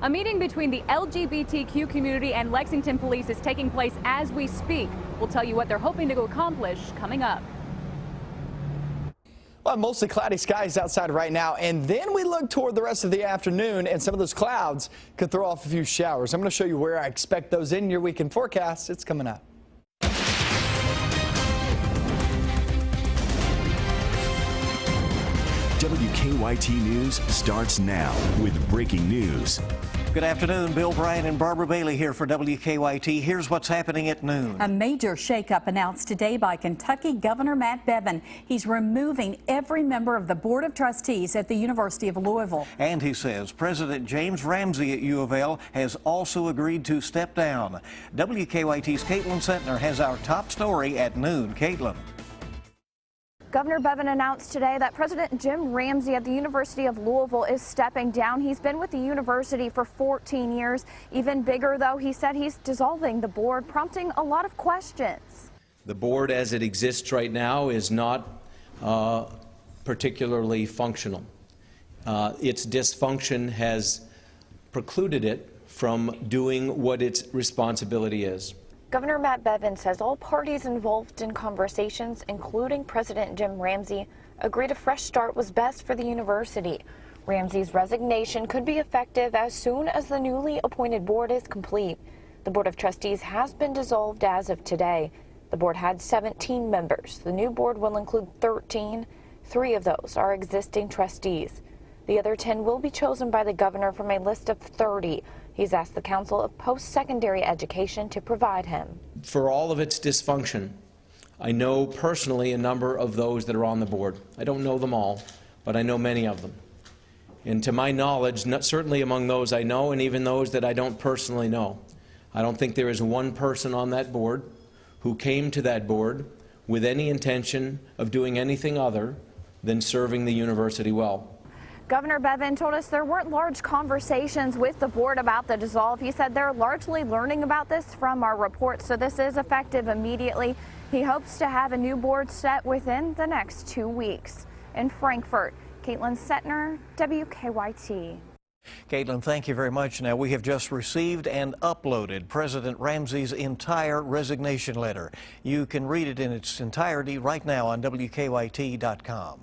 A meeting between the LGBTQ community and Lexington police is taking place as we speak. We'll tell you what they're hoping to accomplish coming up. Well, mostly cloudy skies outside right now, and then we look toward the rest of the afternoon, and some of those clouds could throw off a few showers. I'm going to show you where I expect those in your weekend forecast. It's coming up. WKYT News starts now with breaking news. Good afternoon. Bill Bryan and Barbara Bailey here for WKYT. Here's what's happening at noon. A major shakeup announced today by Kentucky Governor Matt Bevin. He's removing every member of the Board of Trustees at the University of Louisville. And he says President James Ramsey at U of L has also agreed to step down. WKYT's Caitlin Sentner has our top story at noon. Caitlin. Governor Bevin announced today that President Jim Ramsey at the University of Louisville is stepping down. He's been with the university for 14 years. Even bigger, though, he said he's dissolving the board, prompting a lot of questions. The board as it exists right now is not particularly functional. Its dysfunction has precluded it from doing what its responsibility is. Governor Matt Bevin says all parties involved in conversations, including President Jim Ramsey, agreed a fresh start was best for the university. Ramsey's resignation could be effective as soon as the newly appointed board is complete. The Board of Trustees has been dissolved as of today. The board had 17 members. The new board will include 13. 3 of those are existing trustees. The other 10 will be chosen by the governor from a list of 30. He's asked the Council of Post-Secondary Education to provide him. For all of its dysfunction, I know personally a number of those that are on the board. I don't know them all, but I know many of them. And to my knowledge, certainly among those I know and even those that I don't personally know, I don't think there is one person on that board who came to that board with any intention of doing anything other than serving the university well. Governor Bevin told us there weren't large conversations with the board about the dissolve. He said they're largely learning about this from our reports, so this is effective immediately. He hopes to have a new board set within the next 2 weeks. In Frankfort, Caitlin Sentner, WKYT. Caitlin, thank you very much. Now, we have just received and uploaded President Ramsey's entire resignation letter. You can read it in its entirety right now on WKYT.com.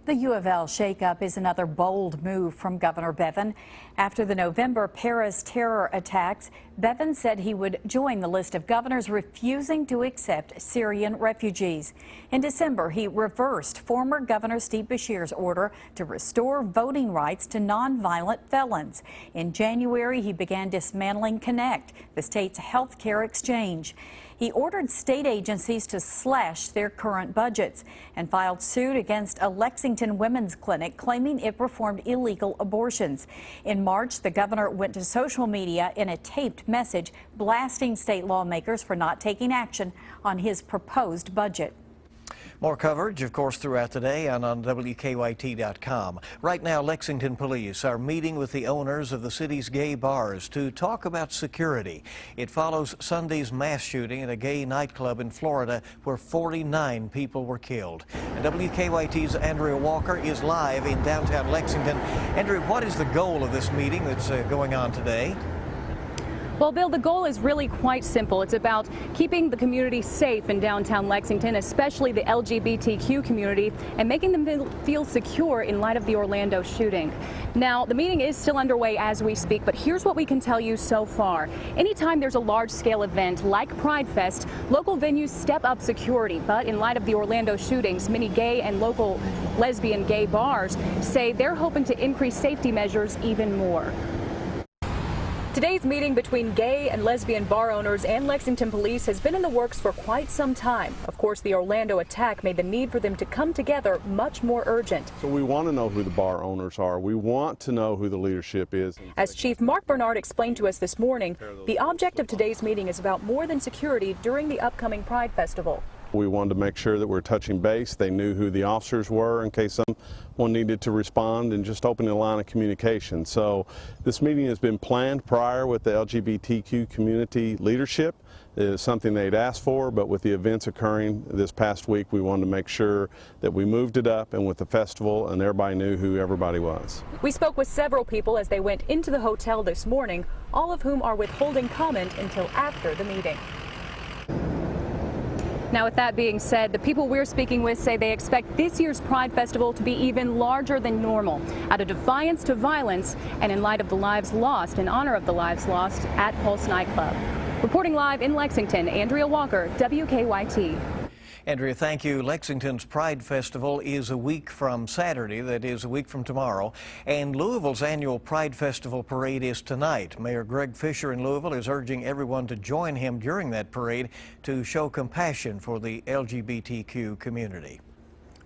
The U of L shakeup is another bold move from Governor Bevin. After the November Paris terror attacks, Bevin said he would join the list of governors refusing to accept Syrian refugees. In December, he reversed former Governor Steve Beshear's order to restore voting rights to nonviolent felons. In January, he began dismantling Connect, the state's health care exchange. He ordered state agencies to slash their current budgets and filed suit against a Lexington women's clinic claiming it performed illegal abortions. In March, the governor went to social media in a taped message blasting state lawmakers for not taking action on his proposed budget. More coverage, of course, throughout the day and on WKYT.com. Right now, Lexington police are meeting with the owners of the city's gay bars to talk about security. It follows Sunday's mass shooting at a gay nightclub in Florida where 49 people were killed. And WKYT's Andrea Walker is live in downtown Lexington. Andrea, what is the goal of this meeting that's going on today? Well, Bill, the goal is really quite simple. It's about keeping the community safe in downtown Lexington, especially the LGBTQ community, and making them feel secure in light of the Orlando shooting. Now, the meeting is still underway as we speak, but here's what we can tell you so far. Anytime there's a large-scale event like Pride Fest, local venues step up security. But in light of the Orlando shootings, many gay and local lesbian gay bars say they're hoping to increase safety measures even more. Today's meeting between gay and lesbian bar owners and Lexington police has been in the works for quite some time. Of course, the Orlando attack made the need for them to come together much more urgent. So we want to know who the bar owners are. We want to know who the leadership is. As Chief Mark Bernard explained to us this morning, the object of today's meeting is about more than security during the upcoming Pride Festival. We wanted to make sure that we're touching base. They knew who the officers were in case someone needed to respond, and just opening a line of communication. So this meeting has been planned prior with the LGBTQ community leadership. It is something they'd asked for, but with the events occurring this past week, we wanted to make sure that we moved it up, and with the festival, and everybody knew who everybody was. We spoke with several people as they went into the hotel this morning, all of whom are withholding comment until after the meeting. Now, with that being said, the people we're speaking with say they expect this year's Pride Festival to be even larger than normal, out of defiance to violence and in light of the lives lost, in honor of the lives lost at Pulse nightclub. Reporting live in Lexington, Andrea Walker, WKYT. Andrea, thank you. Lexington's Pride Festival is a week from Saturday, that is a week from tomorrow, and Louisville's annual Pride Festival parade is tonight. Mayor Greg Fisher in Louisville is urging everyone to join him during that parade to show compassion for the LGBTQ community.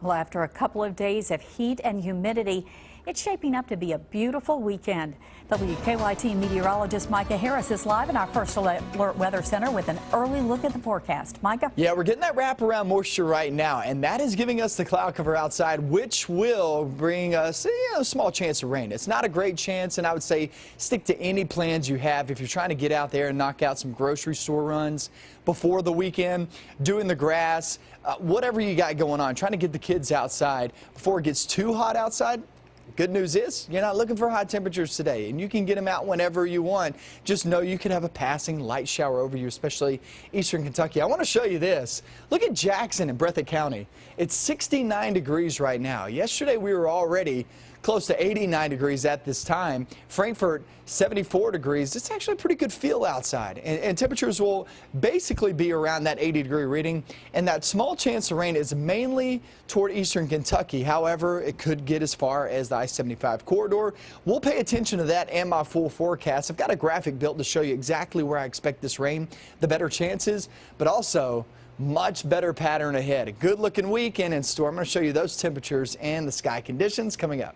Well, after a couple of days of heat and humidity, it's shaping up to be a beautiful weekend. WKYT meteorologist Micah Harris is live in our First Alert Weather Center with an early look at the forecast. Micah? Yeah, we're getting that wraparound moisture right now, and that is giving us the cloud cover outside, which will bring us a small chance of rain. It's not a great chance, and I would say stick to any plans you have if you're trying to get out there and knock out some grocery store runs before the weekend, doing the grass, whatever you got going on, trying to get the kids outside before it gets too hot outside. Good news is you're not looking for high temperatures today, and you can get them out whenever you want. Just know you could have a passing light shower over you, especially eastern Kentucky. I want to show you this. Look at Jackson and Breathitt County. It's 69 degrees right now. Yesterday we were already close to 89 degrees at this time. Frankfort, 74 degrees. It's actually a pretty good feel outside, and temperatures will basically be around that 80-degree reading, and that small chance of rain is mainly toward eastern Kentucky. However, it could get as far as the I-75 corridor. We'll pay attention to that and my full forecast. I've got a graphic built to show you exactly where I expect this rain, the better chances, but also much better pattern ahead. A good-looking weekend in store. I'm going to show you those temperatures and the sky conditions coming up.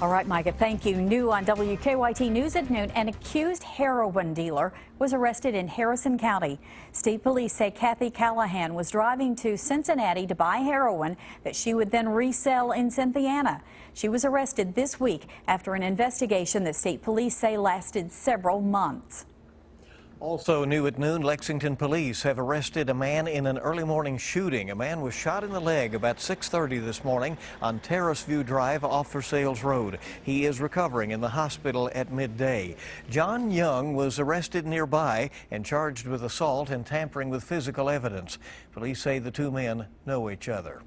All right, Micah, thank you. New on WKYT News at noon, an accused heroin dealer was arrested in Harrison County. State police say Kathy Callahan was driving to Cincinnati to buy heroin that she would then resell in Cynthiana. She was arrested this week after an investigation that state police say lasted several months. Also new at noon, Lexington police have arrested a man in an early morning shooting. A man was shot in the leg about 6:30 this morning on Terrace View Drive off Versailles Road. He is recovering in the hospital at midday. John Young was arrested nearby and charged with assault and tampering with physical evidence. Police say the two men know each other.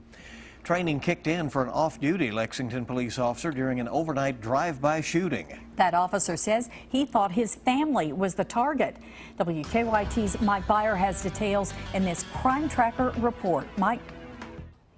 Training kicked in for an off-duty Lexington police officer during an overnight drive-by shooting. That officer says he thought his family was the target. WKYT's Mike Byer has details in this Crime Tracker report. Mike?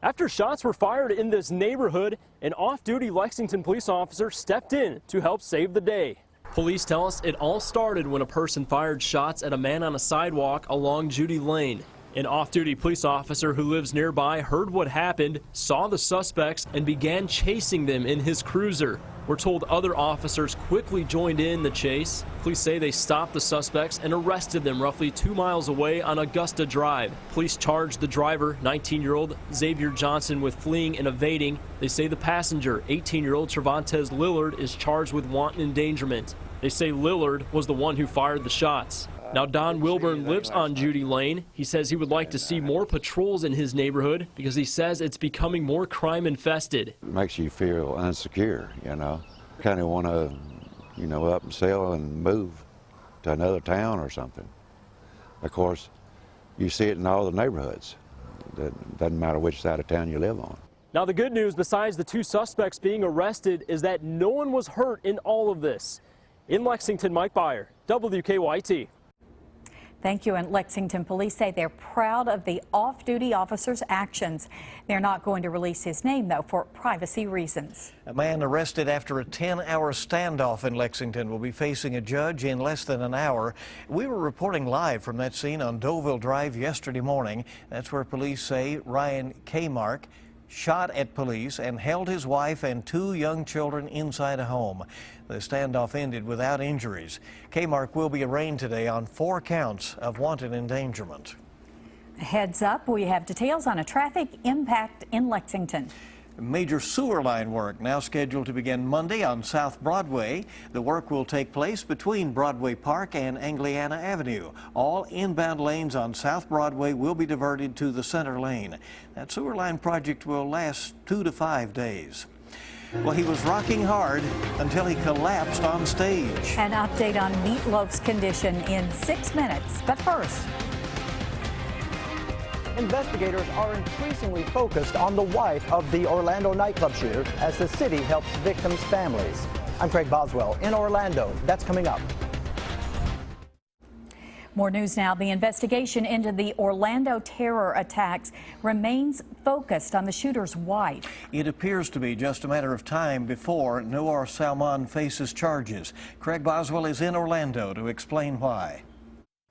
After shots were fired in this neighborhood, an off-duty Lexington police officer stepped in to help save the day. Police tell us it all started when a person fired shots at a man on a sidewalk along Judy Lane. An off-duty police officer who lives nearby heard what happened, saw the suspects, and began chasing them in his cruiser. We're told other officers quickly joined in the chase. Police say they stopped the suspects and arrested them roughly 2 miles away on Augusta Drive. Police charged the driver, 19-year-old Xavier Johnson, with fleeing and evading. They say the passenger, 18-year-old Trevantez Lillard, is charged with wanton endangerment. They say Lillard was the one who fired the shots. Now, Don Wilburn lives on Judy Lane. He says he would like to see more patrols in his neighborhood because he says it's becoming more crime infested. It makes you feel insecure, you know. Kind of want to, up and sell and move to another town or something. Of course, you see it in all the neighborhoods. It doesn't matter which side of town you live on. Now, the good news, besides the two suspects being arrested, is that no one was hurt in all of this. In Lexington, Mike Byer, WKYT. Thank you. And Lexington police say they're proud of the off-duty officer's actions. They're not going to release his name, though, for privacy reasons. A man arrested after a 10-hour standoff in Lexington will be facing a judge in less than an hour. We were reporting live from that scene on Deauville Drive yesterday morning. That's where police say Ryan Kmark shot at police and held his wife and two young children inside a home. The standoff ended without injuries. Kmark will be arraigned today on 4 counts of wanton endangerment. Heads up, we have details on a traffic impact in Lexington. Major sewer line work now scheduled to begin Monday on South Broadway. The work will take place between Broadway Park and Angliana Avenue. All inbound lanes on South Broadway will be diverted to the center lane. That sewer line project will last 2 to 5 days. Well, he was rocking hard until he collapsed on stage. An update on Meatloaf's condition in 6 minutes, but first. Investigators are increasingly focused on the wife of the Orlando nightclub shooter as the city helps victims' families. I'm Craig Boswell in Orlando. That's coming up. More news now. The investigation into the Orlando terror attacks remains focused on the shooter's wife. It appears to be just a matter of time before Noor Salman faces charges. Craig Boswell is in Orlando to explain why.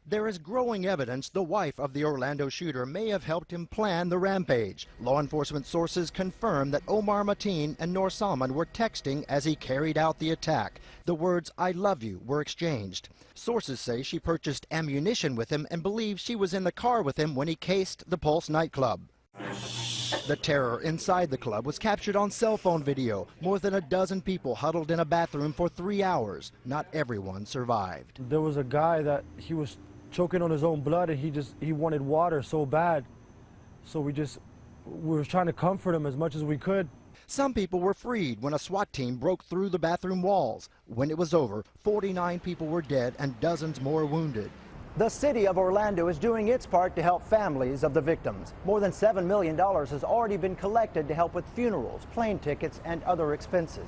There is growing evidence the wife of the Orlando shooter may have helped him plan the rampage. Law enforcement sources confirm that Omar Mateen and Noor Salman were texting as he carried out the attack. The words, "I love you," were exchanged. Sources say she purchased ammunition with him and believes she was in the car with him when he cased the Pulse nightclub. The terror inside the club was captured on cell phone video. More than a dozen people huddled in a bathroom for 3 hours. Not everyone survived. There was a guy that he was choking on his own blood, and he wanted water so bad, so we were trying to comfort him as much as we could. Some people were freed when a SWAT team broke through the bathroom walls. When it was over, 49 people were dead and dozens more wounded. The city of Orlando is doing its part to help families of the victims. More than $7 million has already been collected to help with funerals, plane tickets, and other expenses.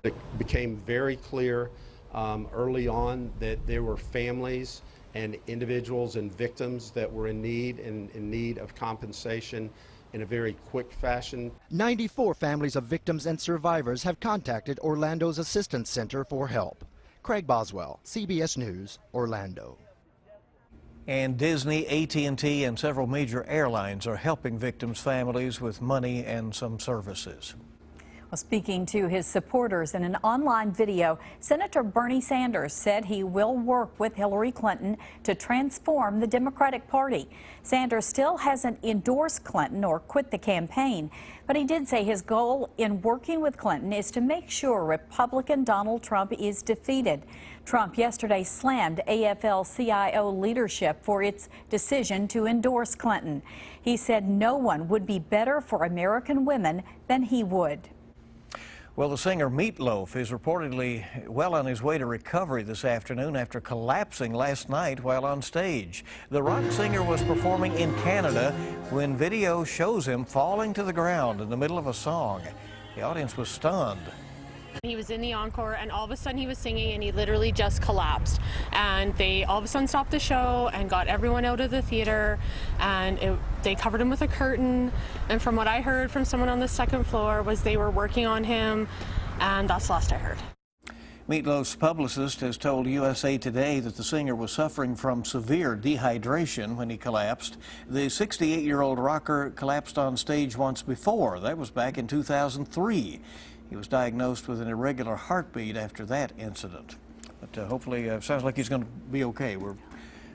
It became very clear early on that there were families and individuals and victims that were in need of compensation in a very quick fashion. 94 families of victims and survivors have contacted Orlando's Assistance Center for help. Craig Boswell, CBS News, Orlando. And Disney, AT&T, and several major airlines are helping victims' families with money and some services. Well, speaking to his supporters in an online video, Senator Bernie Sanders said he will work with Hillary Clinton to transform the Democratic Party. Sanders still hasn't endorsed Clinton or quit the campaign, but he did say his goal in working with Clinton is to make sure Republican Donald Trump is defeated. Trump yesterday slammed AFL-CIO leadership for its decision to endorse Clinton. He said no one would be better for American women than he would. Well, the singer Meatloaf is reportedly well on his way to recovery this afternoon after collapsing last night while on stage. The rock singer was performing in Canada when video shows him falling to the ground in the middle of a song. The audience was stunned. He was in the encore and all of a sudden he was singing and he literally just collapsed. And they all of a sudden stopped the show and got everyone out of the theater, and they covered him with a curtain. And from what I heard from someone on the second floor was they were working on him, and that's the last I heard. Meatloaf's publicist has told USA Today that the singer was suffering from severe dehydration when he collapsed. The 68-year-old rocker collapsed on stage once before. That was back in 2003. He was diagnosed with an irregular heartbeat after that incident. But hopefully, sounds like he's going to be okay. We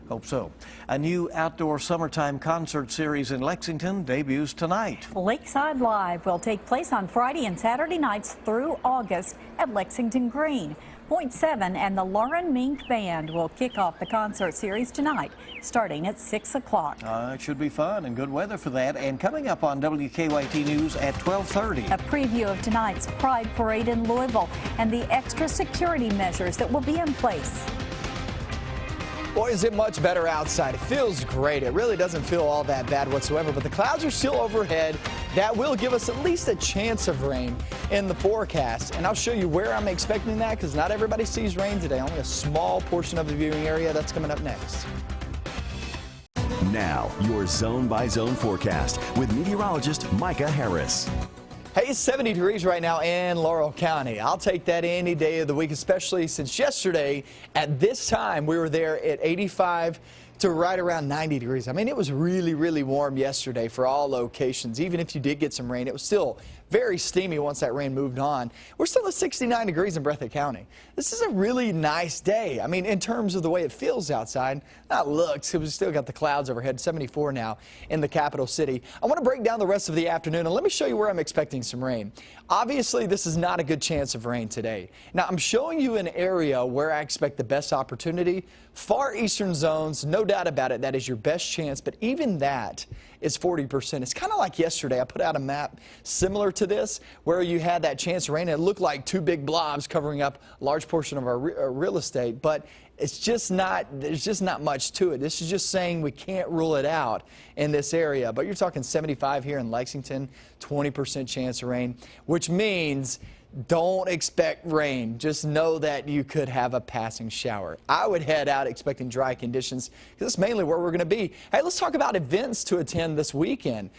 hope so. A new outdoor summertime concert series in Lexington debuts tonight. Lakeside Live will take place on Friday and Saturday nights through August at Lexington Green. Point 7 and the Lauren Mink Band will kick off the concert series tonight, starting at 6 o'clock. It should be fun and good weather for that. And coming up on WKYT News at 12:30. A preview of tonight's Pride Parade in Louisville and the extra security measures that will be in place. Boy, is it much better outside. It feels great. It really doesn't feel all that bad whatsoever, but the clouds are still overhead. That will give us at least a chance of rain in the forecast. And I'll show you where I'm expecting that, because not everybody sees rain today. Only a small portion of the viewing area. That's coming up next. Now, your zone-by-zone forecast with meteorologist Micah Harris. Hey, it's 70 degrees right now in Laurel County. I'll take that any day of the week, especially since yesterday at this time we were there at 85 to right around 90 degrees. I mean, it was really, really warm yesterday for all locations. Even if you did get some rain, it was still very steamy once that rain moved on. We're still at 69 degrees in Breathitt County. This is a really nice day. I mean, in terms of the way it feels outside, not looks, we've still got the clouds overhead, 74 now in the capital city. I want to break down the rest of the afternoon, and let me show you where I'm expecting some rain. Obviously, this is not a good chance of rain today. Now, I'm showing you an area where I expect the best opportunity. Far eastern zones, no doubt about it, that is your best chance, but even that is 40%. It's kind of like yesterday. I put out a map similar to this where you had that chance of rain. It looked like two big blobs covering up a large portion of our real estate, but it's just not, there's just not much to it. This is just saying we can't rule it out in this area. But you're talking 75 here in Lexington, 20% chance of rain, which means don't expect rain. Just know that you could have a passing shower. I would head out expecting dry conditions because that's mainly where we're going to be. Hey, let's talk about events to attend this weekend.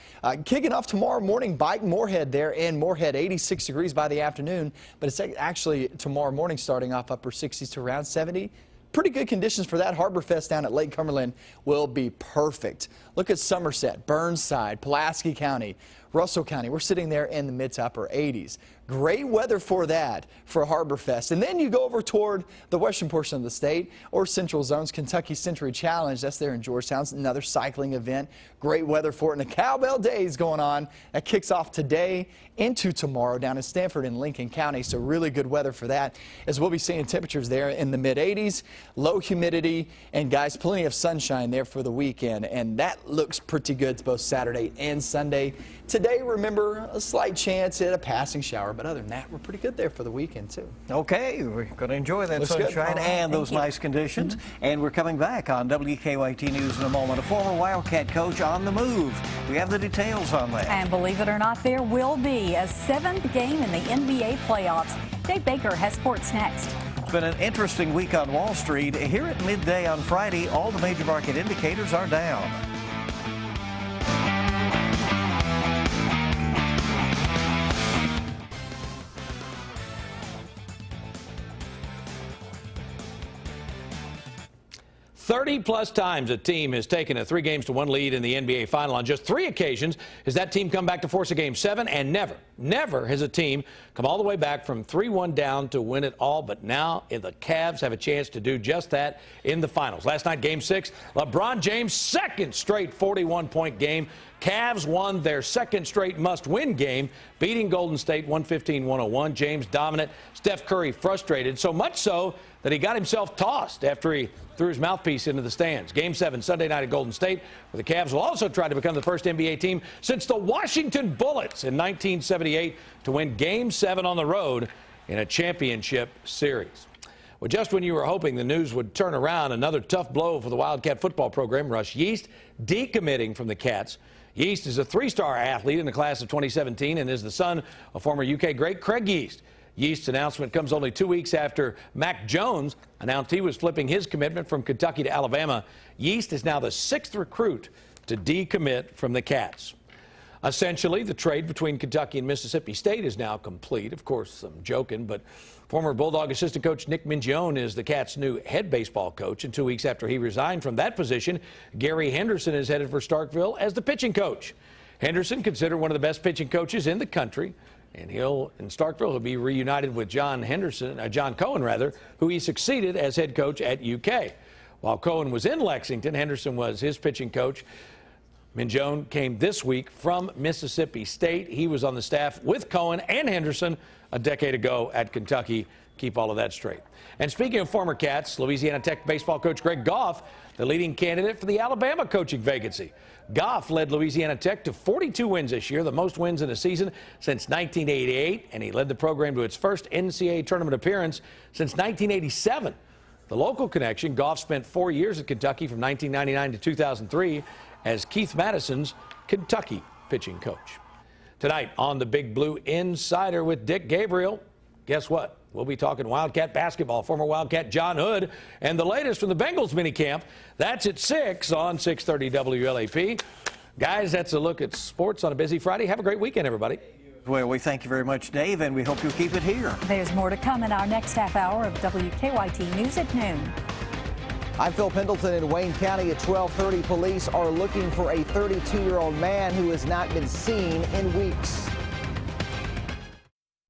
Kicking off tomorrow morning, Bike Moorhead there in Moorhead, 86 degrees by the afternoon, but it's actually tomorrow morning starting off upper 60s to around 70. Pretty good conditions for that. Harbor Fest down at Lake Cumberland will be perfect. Look at Somerset, Burnside, Pulaski County, Russell County. We're sitting there in the mid to upper 80s. Great weather for that for Harbor Fest. And then you go over toward the western portion of the state or central zones, Kentucky Century Challenge. That's there in Georgetown. Another cycling event. Great weather for it. And the Cowbell Days going on. That kicks off today into tomorrow down in Stanford and Lincoln County. So really good weather for that, as we'll be seeing temperatures there in the mid 80s, low humidity, and guys, plenty of sunshine there for the weekend. And that looks pretty good both Saturday and Sunday. Today, remember, a slight chance at a passing shower, but other than that, we're pretty good there for the weekend, too. Okay, we're going to enjoy that sunshine and those nice conditions. And we're coming back on WKYT News in a moment. A former Wildcat coach on the move. We have the details on that. And believe it or not, there will be a 7th game in the NBA playoffs. Dave Baker has sports next. It's been an interesting week on Wall Street. Here at midday on Friday, all the major market indicators are down. +30 times a team has taken a 3-1 lead in the NBA Final. On just 3 occasions has that team come back to force a Game 7, and never has a team come all the way back from 3-1 down to win it all. But now the Cavs have a chance to do just that in the finals. Last night, Game 6, LeBron James' second straight 41-point game. Cavs won their second straight must-win game, beating Golden State 115-101. James dominant, Steph Curry frustrated, so much so that he got himself tossed after he threw his mouthpiece into the stands. Game 7 Sunday night at Golden State, where the Cavs will also try to become the first NBA team since the Washington Bullets in 1978 to win Game 7 on the road in a championship series. Well, just when you were hoping the news would turn around, another tough blow for the Wildcat football program. Russ Yeast decommitting from the Cats. Yeast is a 3-star athlete in the class of 2017 and is the son of former UK great Craig Yeast. Yeast's announcement comes only 2 weeks after Mac Jones announced he was flipping his commitment from Kentucky to Alabama. Yeast is now the 6th recruit to decommit from the Cats. Essentially, the trade between Kentucky and Mississippi State is now complete. Of course, I'm joking, but former Bulldog assistant coach Nick Mingione is the Cats' new head baseball coach. And 2 weeks after he resigned from that position, Gary Henderson is headed for Starkville as the pitching coach. Henderson, considered one of the best pitching coaches in the country, and in Starkville, he'll be reunited with John Cohen, who he succeeded as head coach at UK. While Cohen was in Lexington, Henderson was his pitching coach. Mingione came this week from Mississippi State. He was on the staff with Cohen and Henderson a decade ago at Kentucky. Keep all of that straight. And speaking of former Cats, Louisiana Tech baseball coach Greg Goff, the leading candidate for the Alabama coaching vacancy. Goff led Louisiana Tech to 42 wins this year, the most wins in a season since 1988, and he led the program to its first NCAA tournament appearance since 1987. The local connection, Goff spent 4 years at Kentucky from 1999 to 2003 as Keith Madison's Kentucky pitching coach. Tonight on the Big Blue Insider with Dick Gabriel, guess what? We'll be talking Wildcat basketball, former Wildcat John Hood, and the latest from the Bengals minicamp. That's at 6 on 630 WLAP. Guys, that's a look at sports on a busy Friday. Have a great weekend, everybody. Well, we thank you very much, Dave, and we hope you'll keep it here. There's more to come in our next half hour of WKYT News at noon. I'm Phil Pendleton in Wayne County. At 12:30, police are looking for a 32-year-old man who has not been seen in weeks.